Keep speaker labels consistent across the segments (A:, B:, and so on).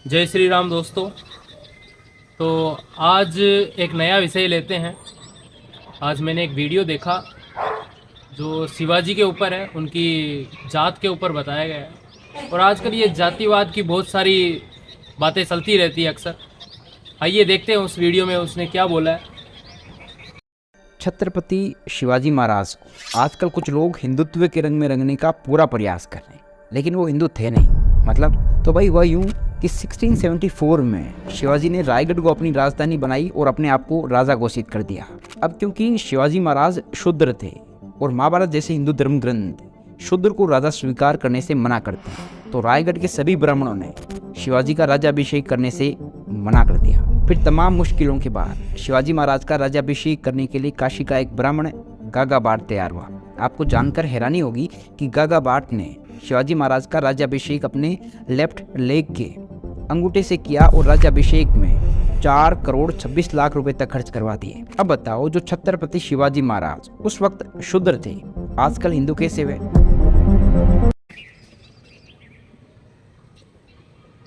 A: जय श्री राम दोस्तों। तो आज एक नया विषय लेते हैं। आज मैंने एक वीडियो देखा जो शिवाजी के ऊपर है, उनकी जात के ऊपर बताया गया है। और आजकल ये जातिवाद की बहुत सारी बातें चलती रहती है अक्सर। आइए देखते हैं उस वीडियो में उसने क्या बोला है।
B: छत्रपति शिवाजी महाराज को आजकल कुछ लोग हिंदुत्व के रंग में रंगने का पूरा प्रयास कर रहे हैं, लेकिन वो हिंदू थे नहीं। मतलब तो भाई वह यूं कि 1674 में शिवाजी ने रायगढ़ को अपनी राजधानी बनाई और अपने आप को राजा घोषित कर दिया। अब क्योंकि शिवाजी महाराज शूद्र थे और महाभारत जैसे हिंदू धर्म ग्रंथ शूद्र को राजा स्वीकार करने से मना करते हैं, तो रायगढ़ के सभी ब्राह्मणों ने शिवाजी का राज्याभिषेक करने से मना कर दिया। फिर तमाम मुश्किलों के बाद शिवाजी महाराज का राज्याभिषेक करने के लिए काशी का एक ब्राह्मण गागा भाट तैयार हुआ। आपको जानकर हैरानी होगी कि गागा भाट ने शिवाजी महाराज का राज्याभिषेक अपने लेफ्ट लेग के अंगूठे से किया और राज्याभिषेक में 4 करोड़ 26 लाख रुपए तक खर्च करवा दिए। अब बताओ, जो छत्रपति शिवाजी महाराज उस वक्त शूद्र थे, आजकल हिंदू कैसे हुए?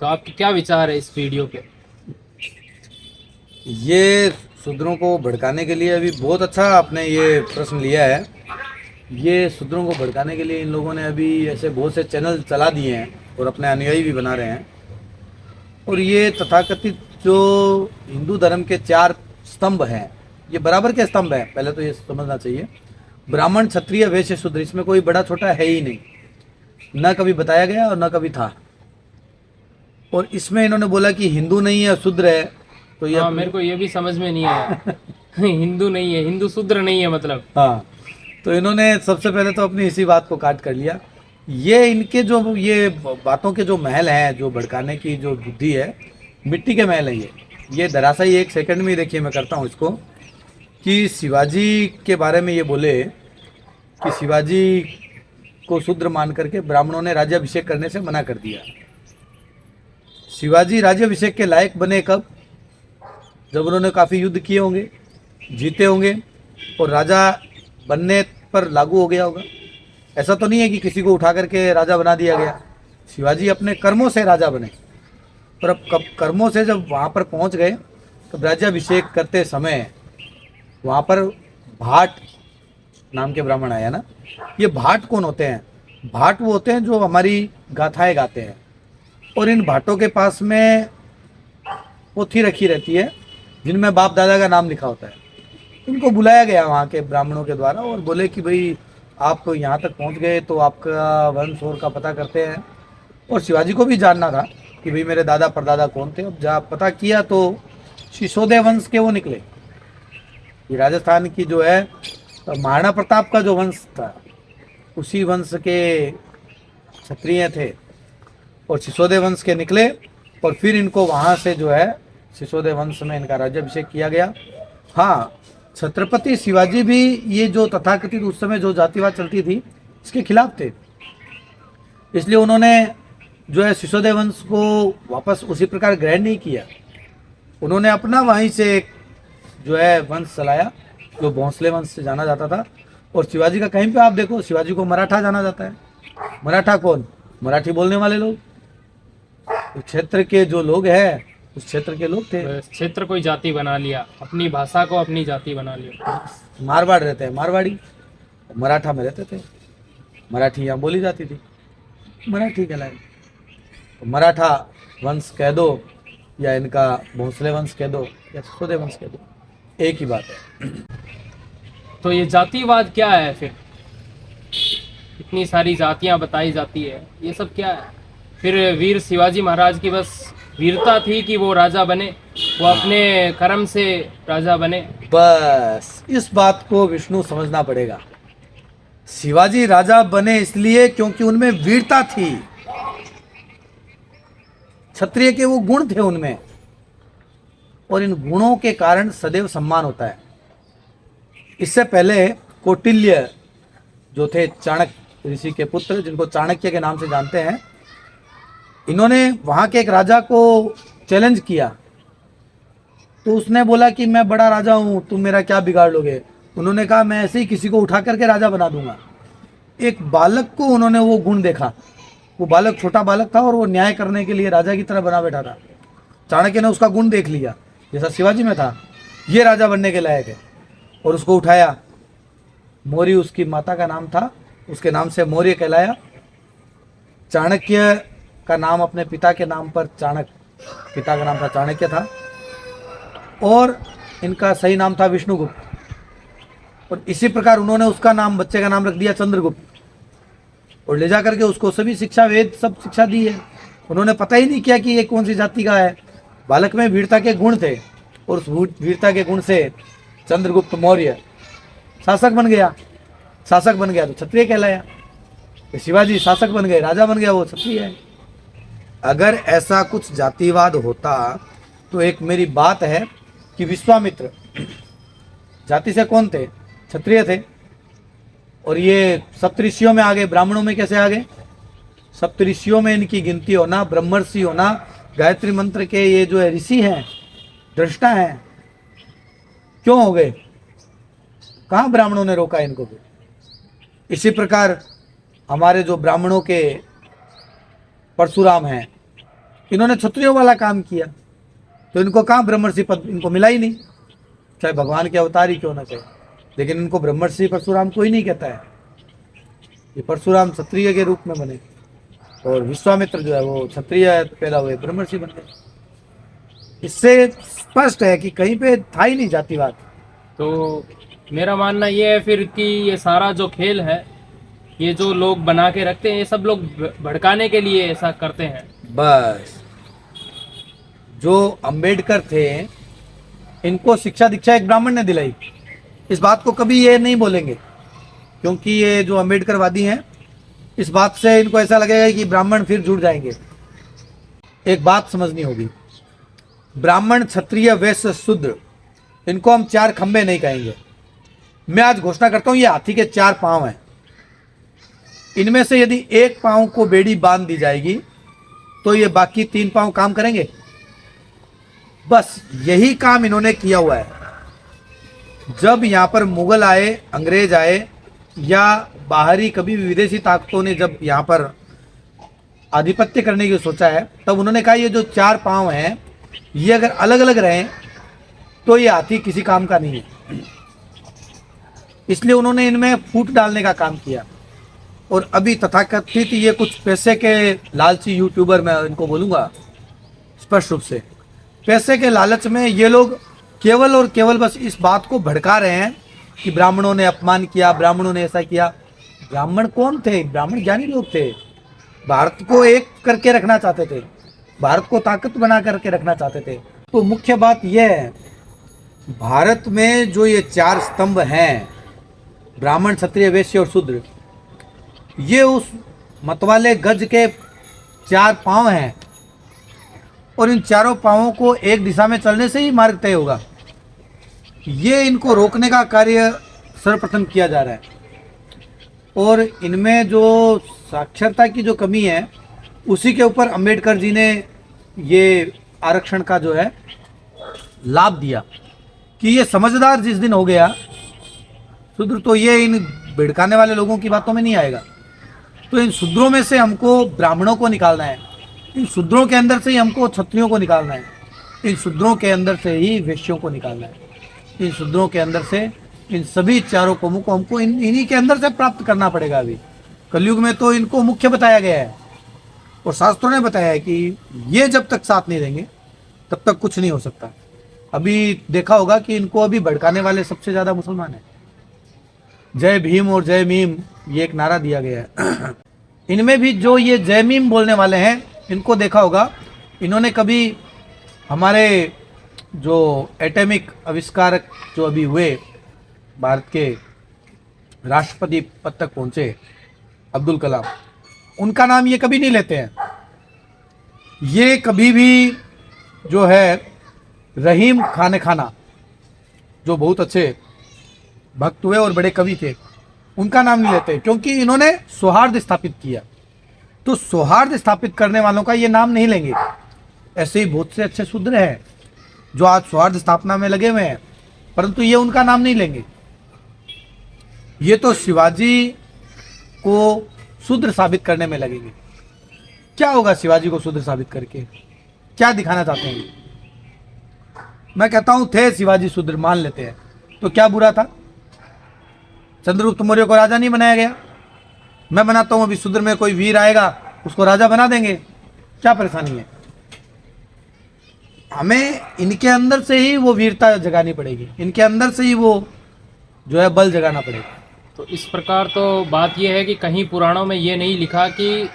A: तो आपके क्या विचार है इस वीडियो पे?
C: ये शूद्रों को भड़काने के लिए अभी बहुत अच्छा आपने ये प्रश्न लिया है। ये शूद्रों को भड़काने के लिए इन लोगों ने अभी ऐसे बहुत से चैनल चला दिए हैं और अपने अनुयायी भी बना रहे हैं। और ये तथाकथित जो हिंदू धर्म के 4 स्तंभ हैं, ये बराबर के स्तंभ हैं। पहले तो ये समझना चाहिए, ब्राह्मण क्षत्रिय वैश्य शूद्र, इसमें कोई बड़ा छोटा है ही नहीं, ना कभी बताया गया और ना कभी था। और इसमें इन्होंने बोला कि हिंदू नहीं है शूद्र है, तो ये
A: मेरे को ये भी समझ में नहीं आया। हिंदू नहीं है, हिंदू शूद्र नहीं है मतलब।
C: हाँ, तो इन्होंने सबसे पहले तो अपनी इसी बात को काट कर लिया। ये इनके जो ये बातों के जो महल हैं, जो भड़काने की जो बुद्धि है, मिट्टी के महल हैं ये धराशायी। 1 सेकंड में देखिए मैं करता हूँ इसको, कि शिवाजी के बारे में ये बोले कि शिवाजी को शूद्र मान करके ब्राह्मणों ने राज्याभिषेक करने से मना कर दिया। शिवाजी राज्याभिषेक के लायक बने कब? जब उन्होंने काफ़ी युद्ध किए होंगे, जीते होंगे और राजा बनने पर लागू हो गया होगा। ऐसा तो नहीं है कि किसी को उठा करके राजा बना दिया गया। शिवाजी अपने कर्मों से राजा बने। और अब कब कर्मों से जब वहाँ पर पहुँच गए, तब राज्याभिषेक करते समय वहाँ पर भाट नाम के ब्राह्मण आया ना। ये भाट कौन होते हैं? भाट वो होते हैं जो हमारी गाथाएं गाते हैं, और इन भाटों के पास में पोथी रखी रहती है जिनमें बाप दादा का नाम लिखा होता है। इनको बुलाया गया वहाँ के ब्राह्मणों के द्वारा और बोले कि भाई आप यहाँ तक पहुँच गए तो आपका वंश और का पता करते हैं। और शिवाजी को भी जानना था कि भाई मेरे दादा परदादा कौन थे। अब जब पता किया तो सिसोदे वंश के वो निकले। ये राजस्थान की जो है महाराणा प्रताप का जो वंश था, उसी वंश के क्षत्रिय थे और सिसोदे वंश के निकले। और फिर इनको वहाँ से जो है सिसोदे वंश में इनका राज्याभिषेक किया गया। हाँ, छत्रपति शिवाजी भी ये जो तथाकथित उस समय जो जातिवाद चलती थी इसके खिलाफ थे, इसलिए उन्होंने जो है सिसोदे वंश को वापस उसी प्रकार ग्रहण नहीं किया। उन्होंने अपना वहीं से जो है वंश चलाया जो भोंसले वंश से जाना जाता था। और शिवाजी का कहीं पे आप देखो, शिवाजी को मराठा जाना जाता है। मराठा कौन? मराठी बोलने वाले लोग, क्षेत्र के जो लोग हैं उस क्षेत्र के लोग थे।
A: क्षेत्र कोई जाति बना लिया, अपनी भाषा को अपनी जाति बना लिया।
C: मारवाड़ रहते हैं मारवाड़ी, मराठा में रहते थे, मराठी यहाँ बोली जाती थी, मराठी कहलाए। तो मराठा वंश कह दो या इनका भोंसले वंश कह दो या सिसोदे वंश कह दो, एक ही बात है।
A: तो ये जातिवाद क्या है फिर? इतनी सारी जातियां बताई जाती है, ये सब क्या है? फिर वीर शिवाजी महाराज की बस वीरता थी कि वो राजा बने, वो अपने कर्म से राजा बने।
C: बस इस बात को विष्णु समझना पड़ेगा। शिवाजी राजा बने इसलिए क्योंकि उनमें वीरता थी, क्षत्रिय के वो गुण थे उनमें, और इन गुणों के कारण सदैव सम्मान होता है। इससे पहले कौटिल्य जो थे चाणक्य ऋषि के पुत्र, जिनको चाणक्य के नाम से जानते हैं, इन्होंने वहाँ के एक राजा को चैलेंज किया। तो उसने बोला कि मैं बड़ा राजा हूँ, तुम मेरा क्या बिगाड़ लोगे? उन्होंने कहा मैं ऐसे ही किसी को उठा करके राजा बना दूंगा। एक बालक को उन्होंने वो गुण देखा वो बालक छोटा बालक था और वो न्याय करने के लिए राजा की तरह बना बैठा था। चाणक्य ने उसका गुण देख लिया, जैसा शिवाजी में था, ये राजा बनने के लायक है, और उसको उठाया। मौर्य उसकी माता का नाम था, उसके नाम से मौर्य कहलाया। चाणक्य का नाम अपने पिता के नाम पर पिता का नाम था चाणक्य था, और इनका सही नाम था विष्णुगुप्त। और इसी प्रकार उन्होंने उसका नाम, बच्चे का नाम रख दिया चंद्रगुप्त, और ले जा करके उसको सभी शिक्षा, वेद सब शिक्षा दी है। उन्होंने पता ही नहीं किया कि ये कौन सी जाति का है। बालक में वीरता के गुण थे, और उस वीरता के गुण से चंद्रगुप्त मौर्य शासक बन गया। शासक बन गया तो क्षत्रिय कहलाया। शिवाजी शासक बन गए, राजा बन गया, वो क्षत्रिय है। अगर ऐसा कुछ जातिवाद होता तो एक मेरी बात है कि विश्वामित्र जाति से कौन थे? क्षत्रिय थे। और ये सप्तऋषियों में आ गए, ब्राह्मणों में कैसे आ गए? सप्तऋषियों में इनकी गिनती होना, ब्रह्मर्षि होना, गायत्री मंत्र के ये जो है ऋषि हैं, दृष्टा हैं, क्यों हो गए? कहाँ ब्राह्मणों ने रोका इनको भी? इसी प्रकार हमारे जो ब्राह्मणों के परशुराम हैं, इन्होंने क्षत्रियों वाला काम किया, तो इनको कहाँ ब्रह्मर्षि पद इनको मिला ही नहीं, चाहे भगवान के अवतार ही क्यों ना कहे। लेकिन इनको ब्रह्मर्षि परशुराम कोई नहीं कहता है। ये परशुराम क्षत्रिय के रूप में बने, और विश्वामित्र जो है वो क्षत्रिय पैदा हुए, ब्रह्मर्षि बन गए। इससे स्पष्ट है कि कहीं पे था ही नहीं जातिवाद।
A: तो मेरा मानना ये है फिर कि ये सारा जो खेल है, ये जो लोग बना के रखते हैं, ये सब लोग भड़काने के लिए ऐसा करते हैं।
C: बस जो अंबेडकर थे, इनको शिक्षा दीक्षा एक ब्राह्मण ने दिलाई। इस बात को कभी ये नहीं बोलेंगे, क्योंकि ये जो अंबेडकरवादी हैं, इस बात से इनको ऐसा लगेगा कि ब्राह्मण फिर जुड़ जाएंगे। एक बात समझनी होगी, ब्राह्मण, क्षत्रिय, वैश्य, शूद्र, इनको हम चार खंबे नहीं कहेंगे। मैं आज घोषणा करता हूं, ये हाथी के चार पांव हैं। इनमें से यदि एक पांव को बेड़ी बांध दी जाएगी तो ये बाकी तीन पांव काम करेंगे। बस यही काम इन्होंने किया हुआ है। जब यहाँ पर मुगल आए, अंग्रेज आए, या बाहरी कभी भी विदेशी ताकतों ने जब यहाँ पर आधिपत्य करने की सोचा है, तब उन्होंने कहा ये जो चार पांव हैं, ये अगर अलग अलग रहें तो ये हाथी किसी काम का नहीं है। इसलिए उन्होंने इनमें फूट डालने का काम किया। और अभी तथाकथित ये कुछ पैसे के लालची यूट्यूबर, मैं इनको बोलूँगा स्पष्ट रूप से, पैसे के लालच में ये लोग केवल और केवल बस इस बात को भड़का रहे हैं कि ब्राह्मणों ने अपमान किया, ब्राह्मणों ने ऐसा किया। ब्राह्मण कौन थे? ब्राह्मण ज्ञानी लोग थे। भारत को एक करके रखना चाहते थे, भारत को ताकत बना करके रखना चाहते थे। तो मुख्य बात यह है, भारत में जो ये चार स्तंभ हैं, ब्राह्मण, क्षत्रिय, वैश्य और शूद्र, ये उस मतवाले गज के चार पांव हैं। और इन चारों पांवों को एक दिशा में चलने से ही मार्ग तय होगा। ये इनको रोकने का कार्य सर्वप्रथम किया जा रहा है। और इनमें जो साक्षरता की जो कमी है, उसी के ऊपर अंबेडकर जी ने ये आरक्षण का जो है लाभ दिया कि ये समझदार जिस दिन हो गया शूद्र, तो ये इन भिड़काने वाले लोगों की बातों में नहीं आएगा। तो इन शूद्रों में से हमको ब्राह्मणों को निकालना है, इन शूद्रों के अंदर से ही हमको क्षत्रियों को निकालना है, इन शूद्रों के अंदर से ही वैश्यों को निकालना है, इन शूद्रों के अंदर से इन सभी चारों कौमों को हमको इन्हीं के अंदर से प्राप्त करना पड़ेगा। अभी कलयुग में तो इनको मुख्य बताया गया है, और शास्त्रों ने बताया है कि ये जब तक साथ नहीं देंगे तब तक कुछ नहीं हो सकता। अभी देखा होगा कि इनको अभी भड़काने वाले सबसे ज़्यादा मुसलमान हैं। जय भीम और जय मीम, ये एक नारा दिया गया है। इनमें भी जो ये जय मीम बोलने वाले हैं, इनको देखा होगा, इन्होंने कभी हमारे जो एटॉमिक आविष्कारक जो अभी हुए, भारत के राष्ट्रपति पद तक पहुँचे, अब्दुल कलाम, उनका नाम ये कभी नहीं लेते हैं। ये कभी भी जो है रहीम खाना जो बहुत अच्छे भक्त हुए और बड़े कवि थे, उनका नाम नहीं लेते, क्योंकि इन्होंने सौहार्द स्थापित किया। तो सौहार्द स्थापित करने वालों का ये नाम नहीं लेंगे। ऐसे ही बहुत से अच्छे शूद्र हैं जो आज सौहार्द स्थापना में लगे हुए हैं, परंतु ये उनका नाम नहीं लेंगे। ये तो शिवाजी को शूद्र साबित करने में लगेंगे। क्या होगा शिवाजी को शूद्र साबित करके? क्या दिखाना चाहते हैं? मैं कहता हूं थे शिवाजी शूद्र, मान लेते हैं, तो क्या बुरा था? चंद्रगुप्त मौर्य को राजा नहीं बनाया गया? मैं बनाता हूं अभी शूद्र में कोई वीर आएगा उसको राजा बना देंगे, क्या परेशानी है? हमें इनके अंदर से ही वो वीरता जगानी पड़ेगी, इनके अंदर से ही वो जो है बल जगाना पड़ेगा।
A: तो इस प्रकार तो बात यह है कि कहीं पुराणों में ये नहीं लिखा कि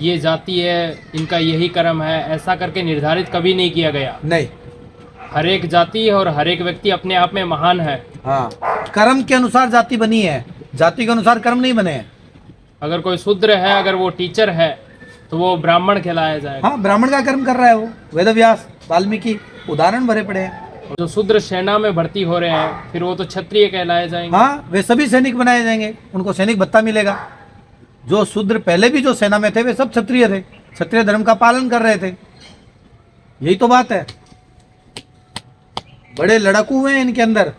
A: ये जाति है, इनका यही कर्म है, ऐसा करके निर्धारित कभी नहीं किया गया।
C: नहीं,
A: हर एक जाति और हर एक व्यक्ति अपने आप में महान है।
C: हाँ, कर्म के अनुसार जाति बनी है, जाति के अनुसार कर्म नहीं बने हैं।
A: अगर कोई शूद्र है, अगर वो टीचर है, तो वो ब्राह्मण कहलाया जाएगा।
C: हाँ, ब्राह्मण का कर्म कर रहा है वो। वेदव्यास, वाल्मीकि उदाहरण भरे पड़े हैं।
A: और जो शूद्र सेना में भर्ती हो रहे हैं, फिर वो तो क्षत्रिय कहलाए जाएंगे।
C: हाँ, वे सभी सैनिक बनाए जाएंगे, उनको सैनिक भत्ता मिलेगा। जो शूद्र पहले भी जो सेना में थे वे सब क्षत्रिय थे, क्षत्रिय धर्म का पालन कर रहे थे। यही तो बात है। बड़े लड़ाकू हुए हैं इनके अंदर।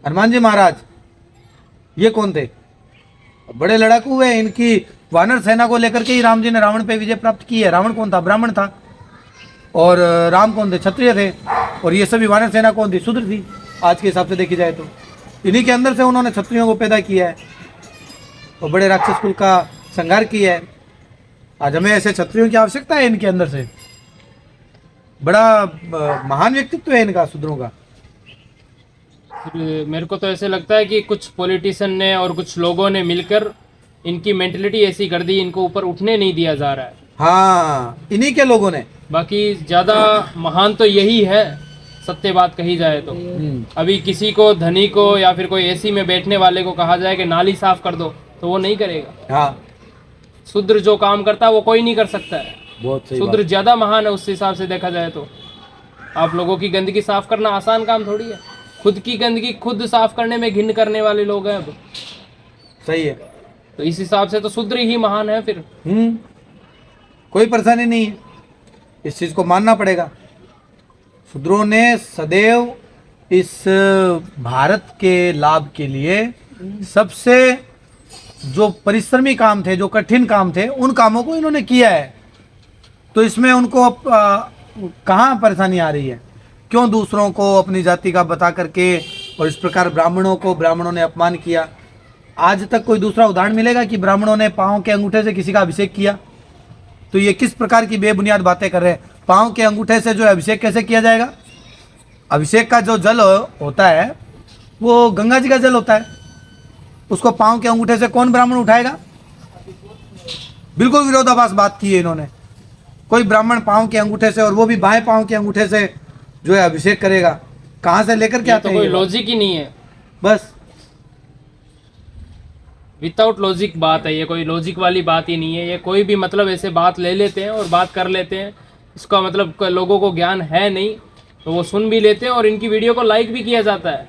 C: हनुमान जी महाराज ये कौन थे? बड़े लड़ाकू हुए। इनकी वानर सेना को लेकर के ही राम जी ने रावण पे विजय प्राप्त की है। रावण कौन था? ब्राह्मण था। और राम कौन थे? क्षत्रिय थे। और ये सभी वानर सेना कौन थी? शूद्र थी। आज के हिसाब से देखी जाए तो इन्हीं के अंदर से उन्होंने क्षत्रियों को पैदा किया है और बड़े राक्षस कुल का संहार किया है। आज हमें ऐसे क्षत्रियों की आवश्यकता है। इनके अंदर से बड़ा महान व्यक्तित्व है इनका, शूद्रों का।
A: फिर मेरे को तो ऐसे लगता है कि कुछ पॉलिटिशियन ने और कुछ लोगों ने मिलकर इनकी मेंटलिटी ऐसी कर दी, इनको ऊपर उठने नहीं दिया जा रहा है।
C: हाँ, इन्हीं के लोगों ने।
A: बाकी ज़्यादा महान तो यही है, सत्य बात कही जाए तो। अभी किसी को, धनी को या फिर कोई एसी में बैठने वाले को कहा जाए कि नाली साफ कर दो, तो वो नहीं करेगा।
C: हाँ,
A: शूद्र जो काम करता है वो कोई नहीं कर सकता है।
C: बहुत सही
A: शूद्र ज़्यादा महान है उस हिसाब से देखा जाए तो। आप लोगों की गंदगी साफ करना आसान काम थोड़ी है। खुद की गंदगी खुद साफ करने में घिन करने वाले लोग हैं अब।
C: सही है।
A: तो इस हिसाब से तो शूद्र ही महान है फिर।
C: कोई परेशानी नहीं है, इस चीज को मानना पड़ेगा। शूद्रों ने सदैव इस भारत के लाभ के लिए सबसे जो परिश्रमी काम थे, जो कठिन काम थे, उन कामों को इन्होंने किया है। तो इसमें उनको कहाँ परेशानी आ रही है? क्यों दूसरों को अपनी जाति का बता करके और इस प्रकार ब्राह्मणों ने अपमान किया? आज तक कोई दूसरा उदाहरण मिलेगा कि ब्राह्मणों ने पाँव के अंगूठे से किसी का अभिषेक किया? तो ये किस प्रकार की बेबुनियाद बातें कर रहे हैं। पाँव के अंगूठे से जो अभिषेक कैसे किया जाएगा? अभिषेक का जो जल होता है वो गंगा जी का जल होता है, उसको पाँव के अंगूठे से कौन ब्राह्मण उठाएगा? बिल्कुल विरोधाभास बात की है इन्होंने। कोई ब्राह्मण पाँव के अंगूठे से, और वो भी बाएं पाँव के अंगूठे से जो है अभिषेक करेगा? कहाँ से लेकर के आते हैं?
A: तो कोई लॉजिक ही नहीं है,
C: बस
A: विदाउट लॉजिक बात है ये। कोई लॉजिक वाली बात ही नहीं है ये। कोई भी मतलब ऐसे बात ले लेते हैं और बात कर लेते हैं, इसका मतलब लोगों को ज्ञान है नहीं, तो वो सुन भी लेते हैं और इनकी वीडियो को लाइक भी किया जाता है।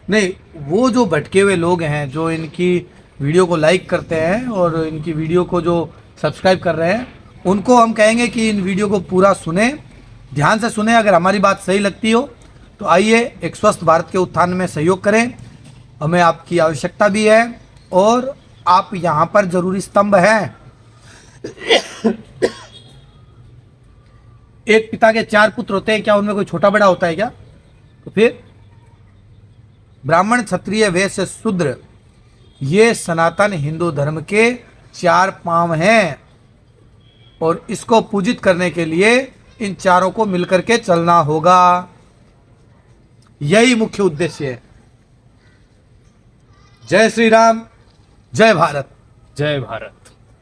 C: नहीं, वो जो भटके हुए लोग हैं जो इनकी वीडियो को लाइक करते हैं और इनकी वीडियो को जो सब्सक्राइब कर रहे हैं, उनको हम कहेंगे कि इन वीडियो को पूरा सुने, ध्यान से सुने। अगर हमारी बात सही लगती हो तो आइए एक स्वस्थ भारत के उत्थान में सहयोग करें। हमें आपकी आवश्यकता भी है और आप यहाँ पर जरूरी स्तंभ हैं। एक पिता के 4 पुत्र होते हैं, क्या उनमें कोई छोटा बड़ा होता है क्या? तो फिर ब्राह्मण, क्षत्रिय, वैश्य, शूद्र, ये सनातन हिंदू धर्म के 4 पांव हैं और इसको पूजित करने के लिए इन चारों को मिलकर के चलना होगा। यही मुख्य उद्देश्य है। जय श्री राम, जय भारत।
A: जय भारत।